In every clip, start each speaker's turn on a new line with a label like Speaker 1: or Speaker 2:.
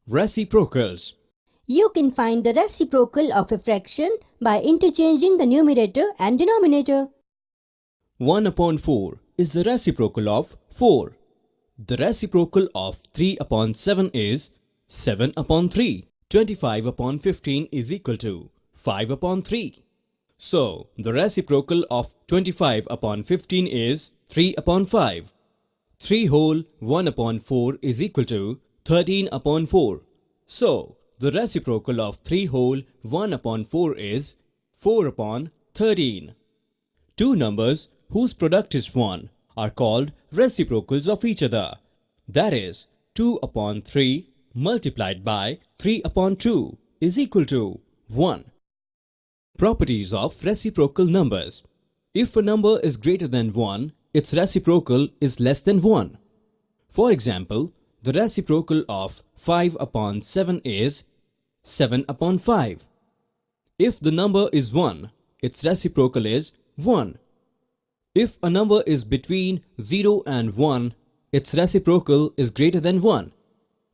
Speaker 1: Reciprocals.
Speaker 2: You can find the reciprocal of a fraction by interchanging the numerator and denominator.
Speaker 1: 1 upon 4 is the reciprocal of 4. The reciprocal of 3 upon 7 is 7 upon 3. 25 upon 15 is equal to 5 upon 3. So, the reciprocal of 25 upon 15 is 3 upon 5. 3 whole 1 upon 4 is equal to 13 upon 4. So, the reciprocal of 3 whole 1 upon 4 is 4 upon 13. Two numbers whose product is 1 are called reciprocals of each other. That is, 2 upon 3 multiplied by 3 upon 2 is equal to 1. Properties of reciprocal numbers. If a number is greater than 1, its reciprocal is less than 1. For example, the reciprocal of 5 upon 7 is 7 upon 5. If the number is 1, its reciprocal is 1. If a number is between 0 and 1, its reciprocal is greater than 1.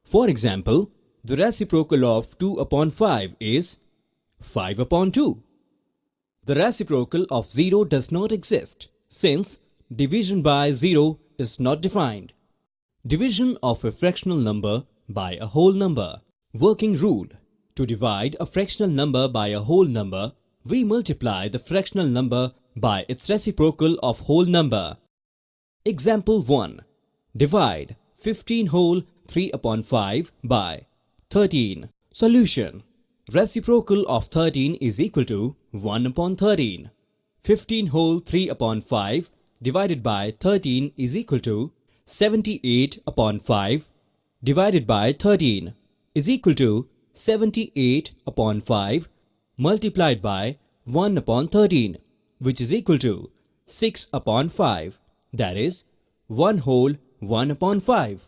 Speaker 1: For example, the reciprocal of 2 upon 5 is 5 upon 2. The reciprocal of 0 does not exist, since division by 0 is not defined. Division of a fractional number by a whole number. Working rule. To divide a fractional number by a whole number, we multiply the fractional number by its reciprocal of whole number. Example 1. Divide 15 whole 3 upon 5 by 13. Solution. Reciprocal of 13 is equal to 1 upon 13. 15 whole 3 upon 5 divided by 13 is equal to 78 upon 5 divided by 13 is equal to 78 upon 5 multiplied by 1 upon 13, which is equal to 6 upon 5, that is 1 whole 1 upon 5.